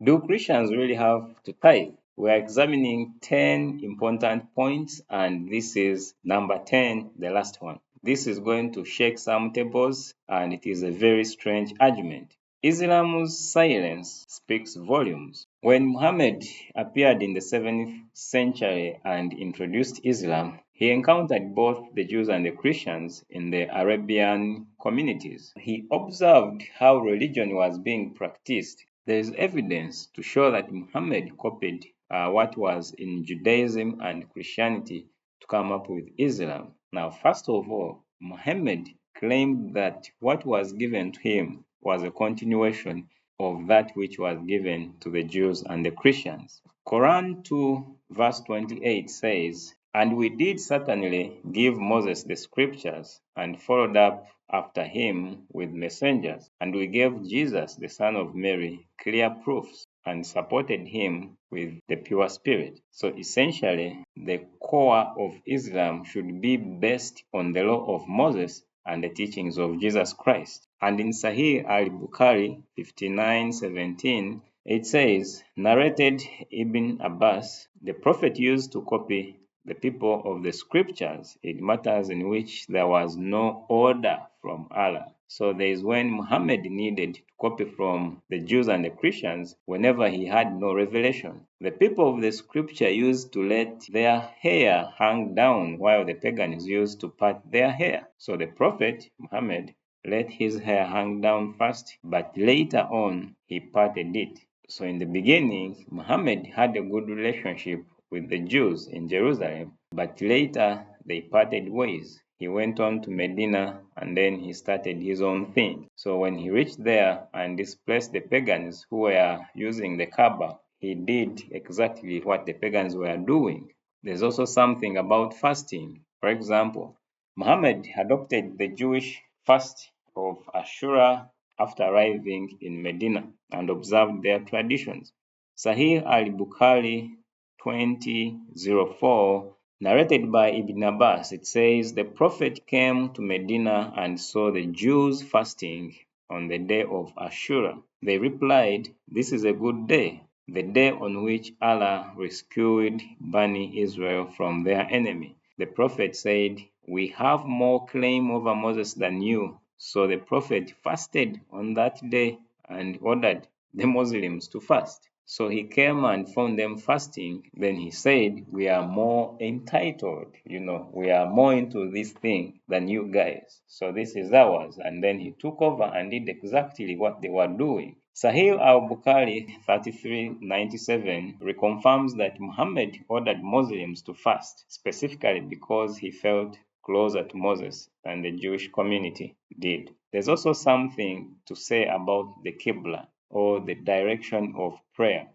Do Christians really have to tithe? We are examining 10 important points, and this is number 10, the last one. This is going to shake some tables, and it is a very strange argument. Islam's silence speaks volumes. When Muhammad appeared in the 7th century and introduced Islam, he encountered both the Jews and the Christians in the Arabian communities. He observed how religion was being practiced. There is evidence to show that Muhammad copied what was in Judaism and Christianity to come up with Islam. Now, first of all, Muhammad claimed that what was given to him was a continuation of that which was given to the Jews and the Christians. Quran 2 verse 28 says, "And we did certainly give Moses the scriptures and followed up after him with messengers, and we gave Jesus, the son of Mary, clear proofs and supported him with the pure spirit." So essentially, the core of Islam should be based on the law of Moses and the teachings of Jesus Christ. And in Sahih al-Bukhari 59:17, it says, narrated Ibn Abbas, the Prophet used to copy the people of the scriptures in matters in which there was no order from Allah. So there is when Muhammad needed to copy from the Jews and the Christians whenever he had no revelation. The people of the scripture used to let their hair hang down while the pagans used to part their hair. So the Prophet Muhammad let his hair hang down first, but later on he parted it. So in the beginning, Muhammad had a good relationship with the Jews in Jerusalem, but later they parted ways. He went on to Medina and then he started his own thing. So when he reached there and displaced the pagans who were using the Kaaba, he did exactly what the pagans were doing. There's also something about fasting. For example, Muhammad adopted the Jewish fast of Ashura after arriving in Medina and observed their traditions. Sahih al-Bukhari 20:04, narrated by Ibn Abbas, it says, the Prophet came to Medina and saw the Jews fasting on the day of Ashura. They replied, "This is a good day, the day on which Allah rescued Bani Israel from their enemy." The Prophet said, "We have more claim over Moses than you." So the Prophet fasted on that day and ordered the Muslims to fast. So he came and found them fasting. Then he said, "We are more entitled, we are more into this thing than you guys. So this is ours." And then he took over and did exactly what they were doing. Sahih al-Bukhari 33:97 reconfirms that Muhammad ordered Muslims to fast, specifically because he felt closer to Moses than the Jewish community did. There's also something to say about the Qibla, or the direction of prayer.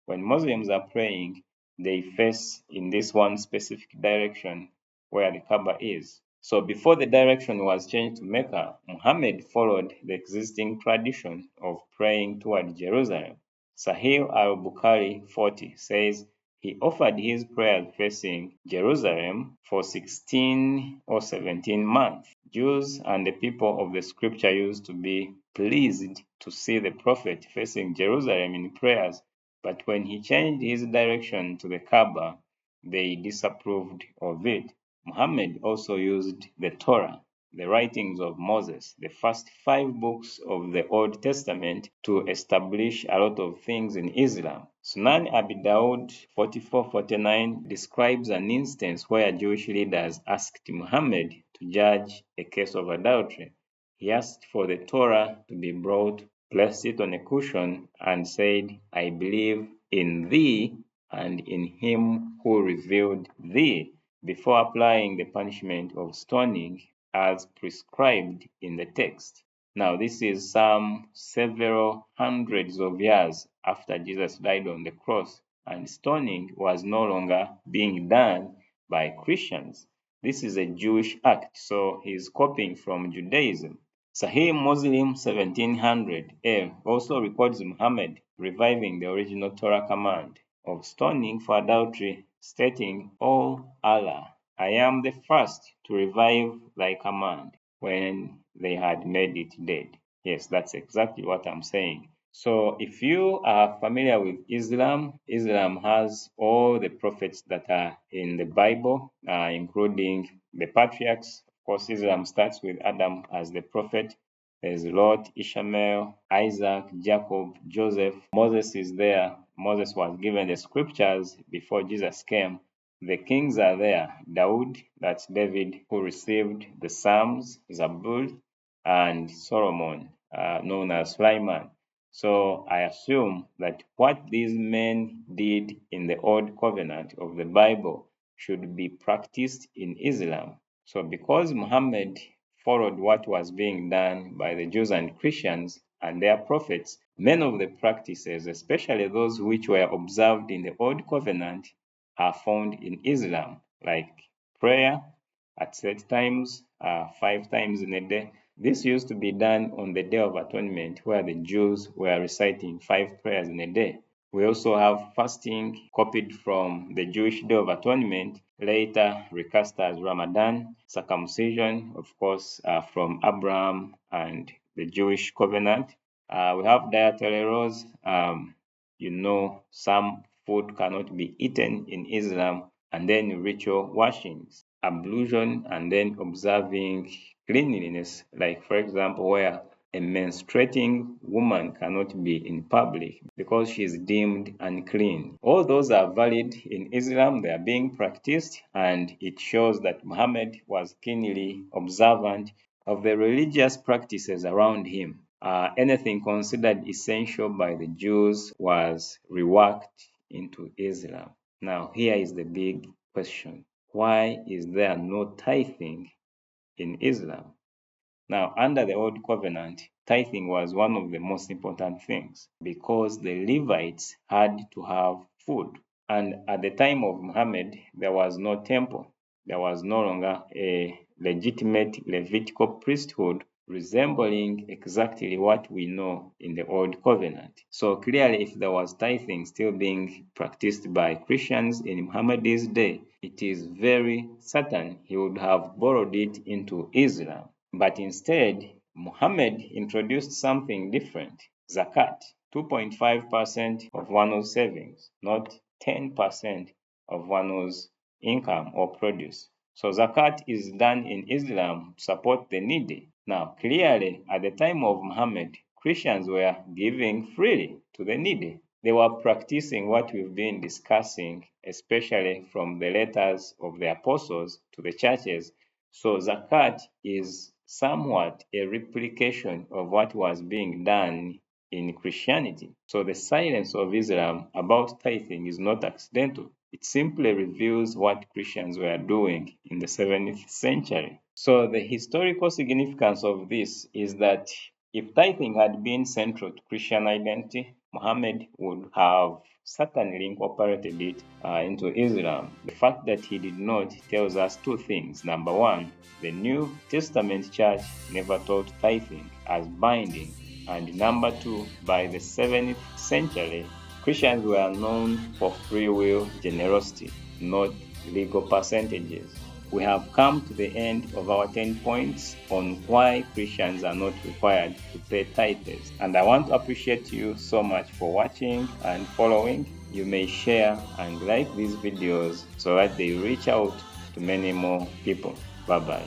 When Muslims are praying, they face in this one specific direction where the Kaaba is. So before the direction was changed to Mecca, Muhammad followed the existing tradition of praying toward Jerusalem. Sahih al-Bukhari 40 says, he offered his prayer facing Jerusalem for 16 or 17 months. Jews and the people of the scripture used to be pleased to see the prophet facing Jerusalem in prayers, but when he changed his direction to the Kaaba, they disapproved of it. Muhammad also used the Torah, the writings of Moses, the first 5 books of the Old Testament, to establish a lot of things in Islam. Sunan Abi Dawud 44:49 describes an instance where Jewish leaders asked Muhammad to judge a case of adultery. He asked for the Torah to be brought, placed it on a cushion, and said, "I believe in thee and in him who revealed thee," before applying the punishment of stoning as prescribed in the text. Now, this is some several hundreds of years after Jesus died on the cross, and stoning was no longer being done by Christians. This is a Jewish act, so he's copying from Judaism. Sahih Muslim 1700 also records Muhammad reviving the original Torah command of stoning for adultery, stating, "O Allah, I am the first to revive thy command," when they had made it dead. Yes, that's exactly what I'm saying. So if you are familiar with Islam, Islam has all the prophets that are in the Bible, including the patriarchs. Of course, Islam starts with Adam as the prophet. There's Lot, Ishmael, Isaac, Jacob, Joseph. Moses is there. Moses was given the scriptures before Jesus came. The kings are there. Daud, that's David, who received the Psalms, Zabur, and Solomon, known as Sulaiman. So I assume that what these men did in the Old Covenant of the Bible should be practiced in Islam. So because Muhammad followed what was being done by the Jews and Christians and their prophets, many of the practices, especially those which were observed in the Old Covenant, are found in Islam, like prayer at set times, 5 times in a day. This used to be done on the Day of Atonement, where the Jews were reciting 5 prayers in a day. We also have fasting copied from the Jewish Day of Atonement, later recast as Ramadan, circumcision, of course, from Abraham and the Jewish covenant. We have dietary laws. Some food cannot be eaten in Islam, and then ritual washings, ablution, and then observing cleanliness, like for example, where a menstruating woman cannot be in public because she is deemed unclean. All those are valid in Islam, they are being practiced, and it shows that Muhammad was keenly observant of the religious practices around him. Anything considered essential by the Jews was reworked into Islam. Now, here is the big question. Why is there no tithing in Islam? Now, under the Old Covenant, tithing was one of the most important things because the Levites had to have food. And at the time of Muhammad, there was no temple. There was no longer a legitimate Levitical priesthood resembling exactly what we know in the Old Covenant. So clearly, if there was tithing still being practiced by Christians in Muhammad's day, it is very certain he would have borrowed it into Islam. But instead, Muhammad introduced something different, zakat, 2.5% of one's savings, not 10% of one's income or produce. So zakat is done in Islam to support the needy. Now, clearly, at the time of Muhammad, Christians were giving freely to the needy. They were practicing what we've been discussing, especially from the letters of the apostles to the churches. So zakat is somewhat a replication of what was being done in Christianity. So the silence of Islam about tithing is not accidental. It simply reveals what Christians were doing in the 7th century. So the historical significance of this is that if tithing had been central to Christian identity, Muhammad would have certainly incorporated it into Islam. The fact that he did not tells us two things. Number one, the New Testament church never taught tithing as binding. And number two, by the 7th century, Christians were known for free will generosity, not legal percentages. We have come to the end of our 10 points on why Christians are not required to pay tithes. And I want to appreciate you so much for watching and following. You may share and like these videos so that they reach out to many more people. Bye-bye.